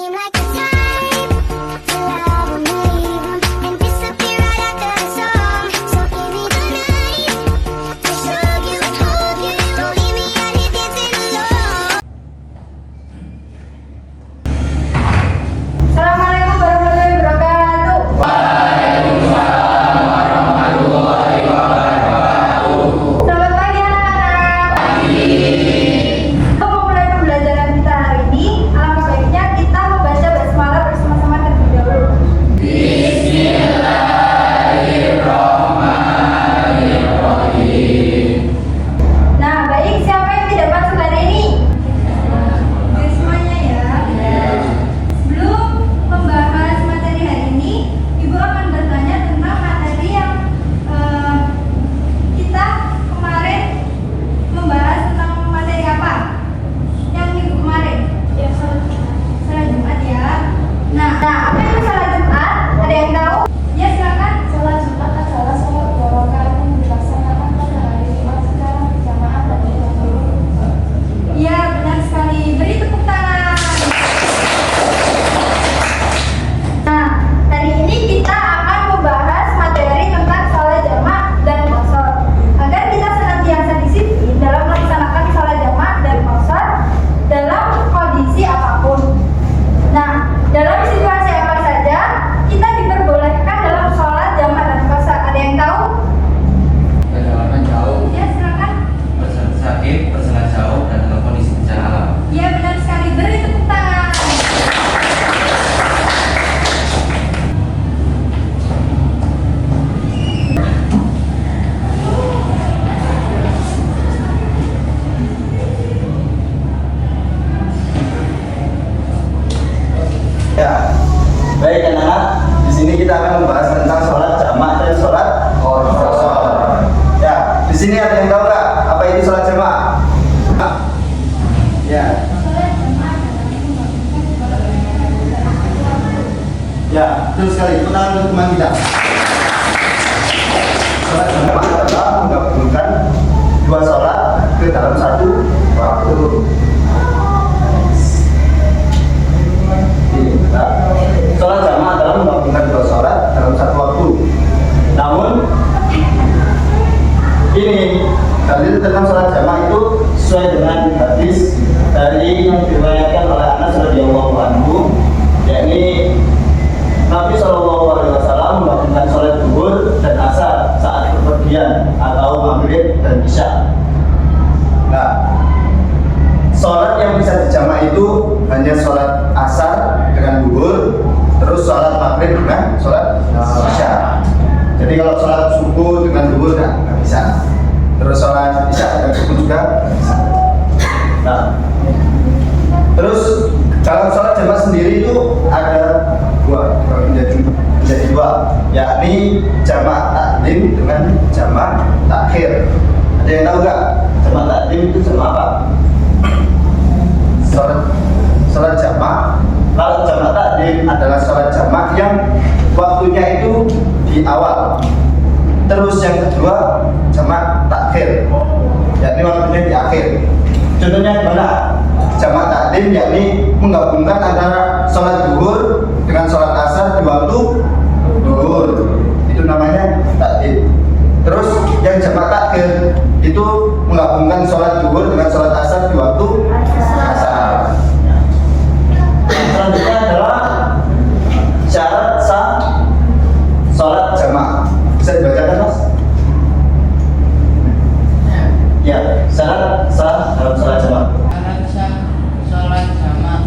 seem like the type to love 'em, leave 'em, and disappear right after the song. So give me the night to show you and hold you. Don't leave me out here dancing alone. Assalamualaikum warahmatullahi wabarakatuh. Selamat pagi anak-anak. Untuk memulai pembelajaran kita hari ini, alangkah baiknya kita membaca basmalah bersama-sama terlebih dahulu. Nah, baik, siapa yang tidak masuk hari ini? Baik semuanya ya. Sebelum membahas materi hari ini, Ibu akan bertanya tentang materi yang kita kemarin membahas tentang materi apa? Yang minggu kemarin? Ya, salat Jumat ya. Nah, apa itu salat Jumat? Ada yang tahu? Ya, silakan. Salat Jumat adalah salat 2 rakaat yang dilaksanakan pada hari Jumat secara berjamaah dan berjamaah. Iya, benar sekali. Beri tepuk tangan. Nah, hari ini kita akan membahas materi tentang salat jamaah dan qashar. Agar kita senantiasa disiplin dalam melaksanakan salat jamaah dan qashar dalam kondisi apapun. Nah, dalam situasi apa saja kita diperbolehkan dalam salat jamaah dan qashar. Ada yang tahu? Perjalanan jauh, Ya, silakan. bersenang sakit, bersenang jauh, dan dalam kondisi bencana alam. Iya, benar sekali. Beri tepuk tangan. Ya, baik anak-anak. Di sini kita akan membahas tentang sholat jamak dan sholat qashar. Ya, di sini ada yang tahu nggak apa itu sholat jamak? Ya. Ya, betul sekali. Perkenalan untuk teman kita. Sholat jamak adalah menggabungkan 2 sholat ke dalam 1 waktu. Nah, sholat jamaah adalah menggabungkan 2 sholat dalam 1 waktu. Namun ini dalil tentang sholat jamaah itu sesuai dengan hadis dari yang diriwayatkan oleh Anas radhiyallahu anhu, yakni Nabi SAW menggabungkan sholat zuhur dan asar saat bepergian atau maghrib dan isya. Nah, sholat yang bisa dijamak itu hanya sholat asar dengan zuhur, terus sholat maghrib dengan sholat isya. Jadi kalau sholat subuh dengan zuhur nggak bisa. Terus sholat isya dengan subuh juga nggak bisa. Nah, terus kalau sholat jamaah sendiri itu ada menjadi dua, yakni jamaah takdim dengan jamaah takhir. Ada yang tahu nggak jamaah takdim itu jamaah apa? Sholat jamaah. Kalau jamaah takdim adalah sholat jamaah yang waktunya itu di awal. Terus yang kedua jamaah takhir, yakni waktunya di akhir. Contohnya gimana? Jamaah takdim yakni menggabungkan antara sholat zuhur dengan sholat asar di waktu zuhur. Itu namanya takdim. Terus yang jamaah takhir itu menggabungkan sholat zuhur dengan sholat asar di waktu asar. Selanjutnya adalah syarat sah sholat jamaah. Bisa dibacakan, Mas? Ya, syarat sah dalam sholat jamaah. Syarat sah sholat jamaah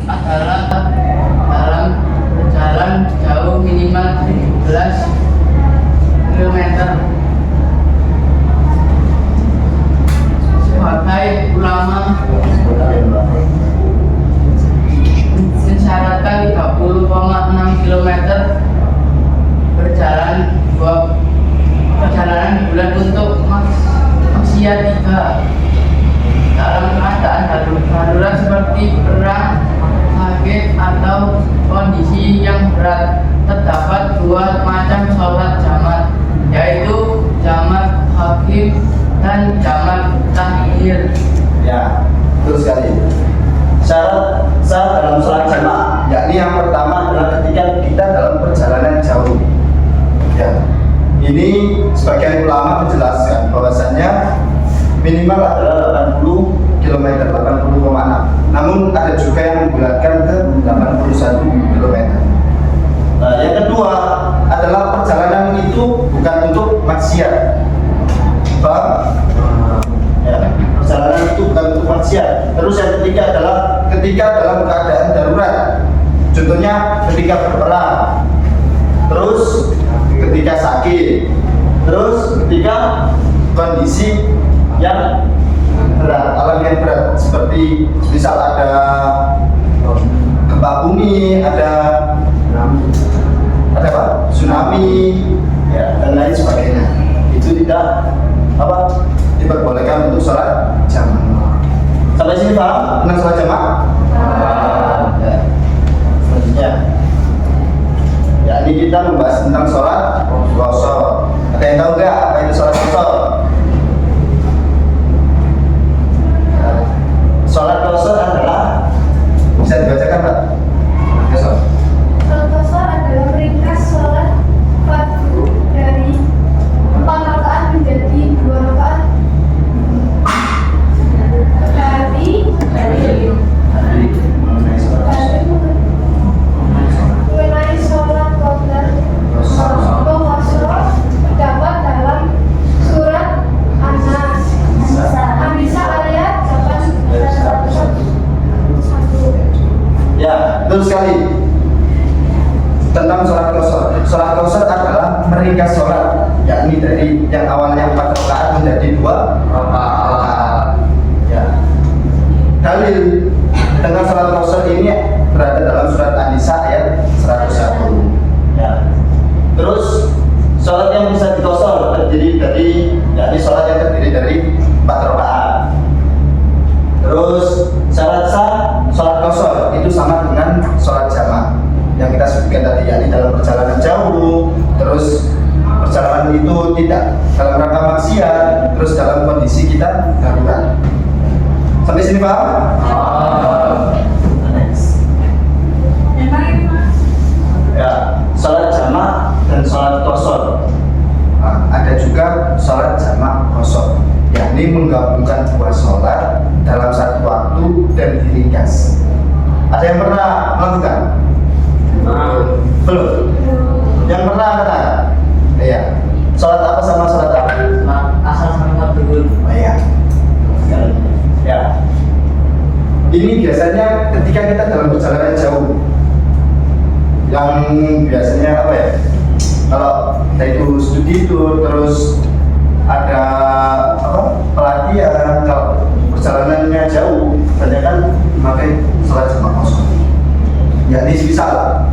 adalah dalam berjalan jauh minimal 17 km. Sebagai ulama minimal adalah 80 km, 80,6. Namun ada juga yang membulatkan ke 81 km. Nah, yang kedua adalah perjalanan itu bukan untuk maksiat. Paham? Ya, perjalanan itu bukan untuk maksiat. Terus yang ketiga adalah ketika dalam keadaan darurat. Contohnya ketika berperang. Terus ketika sakit. Terus ketika kondisi yang berat, alam yang berat, seperti misal ada gempa bumi, ada apa? Tsunami, ya, dan lain sebagainya. Itu tidak diperbolehkan untuk sholat jamaah. Sampai sini paham tentang sholat jamaah? Ya. Selanjutnya, ya, ini kita membahas tentang sholat qashar. Ada yang tahu nggak apa itu sholat qashar? Sholat qashar adalah, bisa dibacakan Pak? Qashar. Sholat qashar adalah meringkas sholat fardu dari 4 rakaat menjadi 2 rakaat mengenai sholat qashar terdapat dalam surat An-Nisa ayat 8. Ya, betul sekali. Tentang sholat qashar. Sholat qashar adalah meringkas sholat, yakni dari yang awalnya 4 rakaat menjadi 2 rakaat. Ya. Dalil tentang sholat qashar ini berada dalam surat An-Nisa ayat 101. Ya. Terus sholat yang bisa diqashar terdiri dari, yakni sholat yang terdiri dari 4 rakaat. Terus syarat sah sholat qashar itu sama dengan sholat jamaah yang kita sebutkan tadi, yakni dalam perjalanan jauh, terus perjalanan itu tidak dalam rangka maksiat, terus dalam kondisi kita darurat. Sampai sini paham? Next. Ya, sholat jamaah dan sholat qashar. Nah, ada juga sholat jamaah qashar, yakni menggabungkan 2 sholat dalam 1 waktu dan diringkas. Ada yang pernah melakukan? Belum. Yang pernah kata? Iya. Sholat apa sama sholat apa? Asal sama dulu. Oh iya. Ya. Ini biasanya ketika kita dalam perjalanan jauh, yang biasanya apa ya? Kalau kita itu studi itu terus ada pelatihan, kalau perjalanannya jauh, banyak kan memakai sholat jamaah qashar. Yakni misal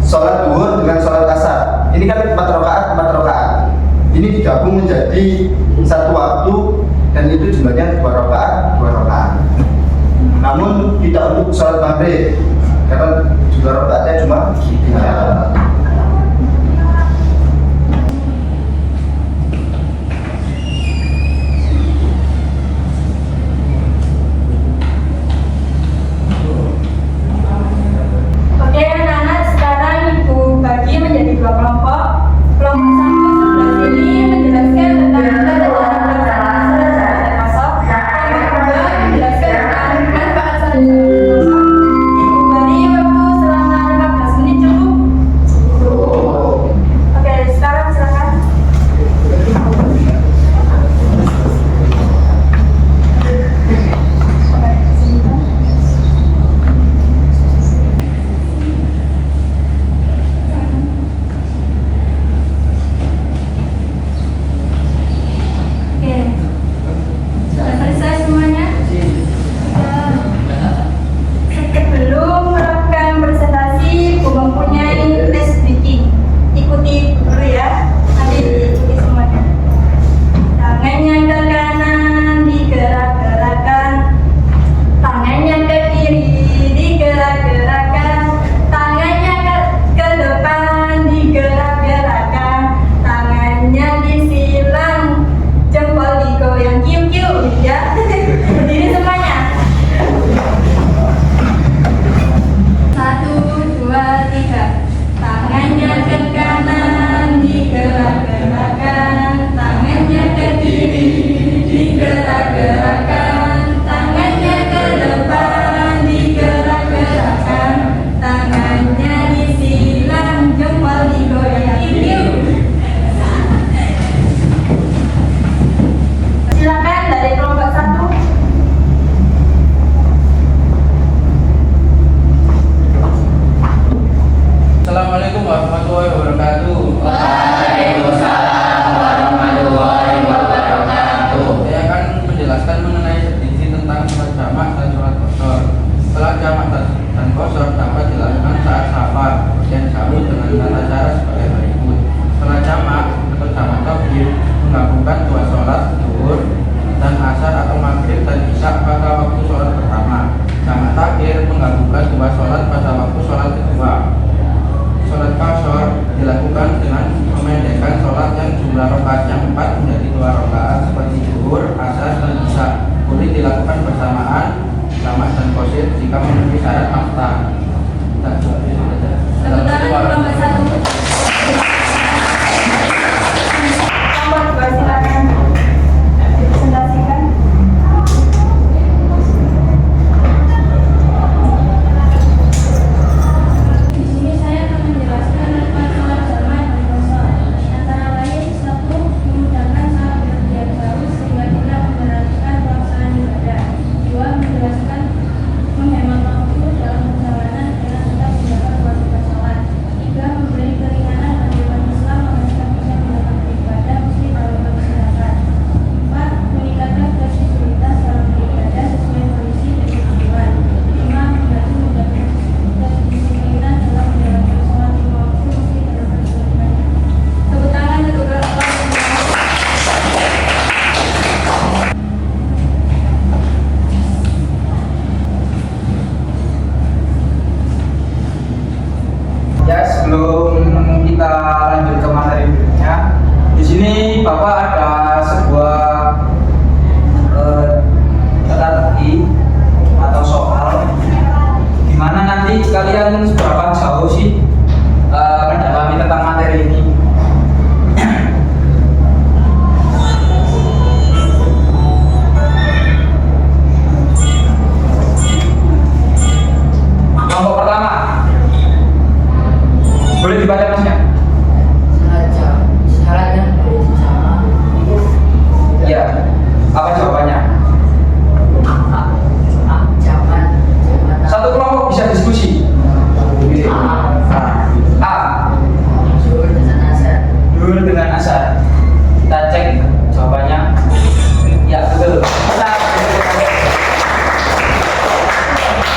sholat duhur dengan sholat asar, ini kan 4 rakaat. Ini digabung menjadi 1 waktu dan itu jumlahnya 2 rakaat. Namun tidak untuk sholat maghrib karena jumlah rakaatnya cuma 3. Oke anak-anak, sekarang Ibu bagi menjadi 2 kelompok. Kelompok 1 sebelah sini menjelaskan tentang tata cara pelaksanaan sholat jamaah qashar. Kelompok 2 menjelaskan tentang manfaat sholat jamaah qashar. Ibu beri waktu selama 15 menit cukup qashar dapat dilakukan saat safar dan sahur dengan tata cara sebagai berikut. Setelah jamak atau jamak takbir menggabungkan dua sholat zuhur dan asar atau maghrib dan isya pada waktu sholat pertama. Jamak takhir menggabungkan dua sholat pada waktu sholat kedua. Sholat qashar dilakukan dengan memendekkan sholat yang jumlah rakaatnya 4 menjadi 2 rakaat seperti zuhur, asar, dan isya. Boleh dilakukan bersamaan jamak dan qashar jika memenuhi syarat aftar. Tepuk tangan kelompok 1. Kelompok 2 silakan dipresentasikan. Di sini saya akan menjelaskan tentang sholat jamaah dan qashar. Antara lain, 1. Memudahkan saat berpergian jauh sehingga tidak memberatkan pelaksanaan ibadah. 2. Menjelaskan menghemat waktu dalam perjalanan dengan tetap menjaga kewajiban sholat. 3. Memberi keringanan bagi umat Islam agar bisa melakukan ibadah meski dalam kondisi darurat. 4. Meningkatkan fleksibilitas dalam beribadah sesuai kondisi dan kebutuhan. 5. Membantu menjaga kedisiplinan dalam menjalankan sholat lima waktu meski dalam kesulitan. Tepuk tangan untuk kelompok 2. Ya, sebelum kita lanjut ke materi berikutnya, di sini Bapak ada sebuah teka-teki atau soal, di mana nanti kalian seberapa jauh sih mendalami tentang materi ini. Kelompok pertama, boleh dibaca masnya? Syarat yang boleh dijamak itu Ya, apa jawabannya? jamak Satu kelompok bisa diskusi. A. zuhur dengan asar. Zuhur dengan asar. Kita cek jawabannya. Ya, betul. Benar.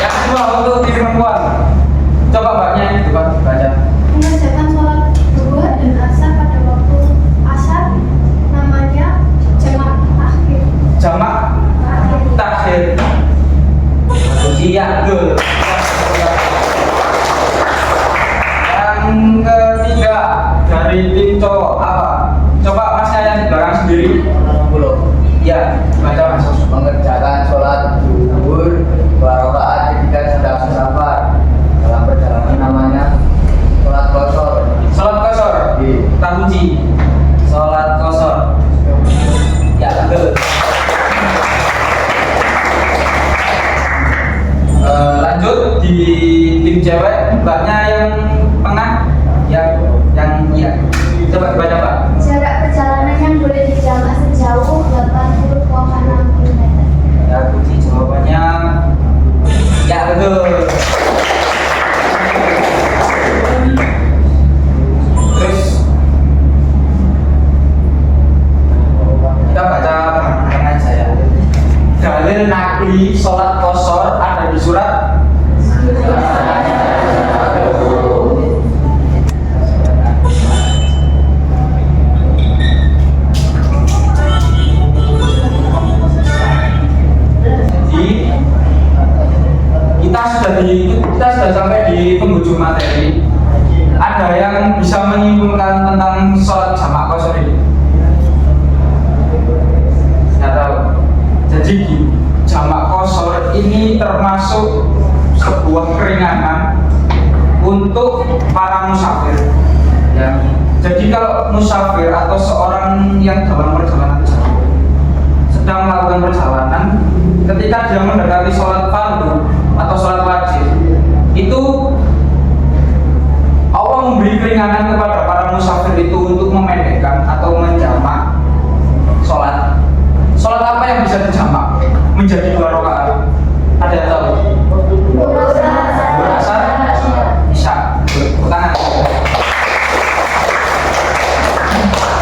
Yang kedua untuk diri perempuan. Coba mbaknya ini coba baca. Mengerjakan sholat zuhur dan asar pada waktu asar namanya jamak akhir. Jamak takhir. Iya, betul. Yang ketiga dari tim cowok apa? Coba masnya yang di belakang sendiri. 60. Ya, baca mas. Mengerjakan sholat zuhur 2 rakaat ketika sedang safar dalam perjalanan namanya sholat qashar. Sholat qashar. Tak kunci. Sholat qashar. Ya, betul. Lanjut di tim cewek, mbaknya yang tengah, yang iya. Coba dibaca mbak. Jarak perjalanan yang boleh dijamak sejauh 80,6 km. Ya, kunci jawabannya. Ya, betul. Terus kita baca bareng aja ya. Dalil nakli sholat qashar ada di surat kita sudah sampai di penghujung materi. Ada yang bisa menyimpulkan tentang sholat jamak qashar ini? Tidak tahu. Jadi jamak qashar ini termasuk sebuah keringanan untuk para musafir. Ya. Jadi kalau musafir atau seorang yang dalam perjalanan jauh sedang melakukan perjalanan, ketika dia mendekati sholat fardu atau sholat wajib, itu Allah memberi keringanan kepada para musafir itu untuk memendekkan atau menjamak sholat. Sholat apa yang bisa dijamak menjadi 2 rakaat? Ada yang tahu? Asar, isya. Tangan.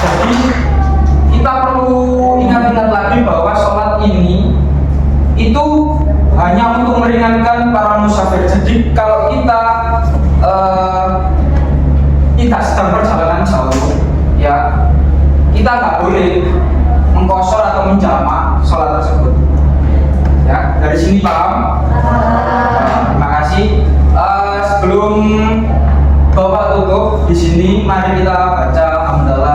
Jadi kita perlu ingat-ingat lagi bahwa sholat ini itu hanya untuk meringankan para musafir. Jadi kalau paham? Terima kasih. Sebelum Bapak tutup di sini, mari kita baca hamdalah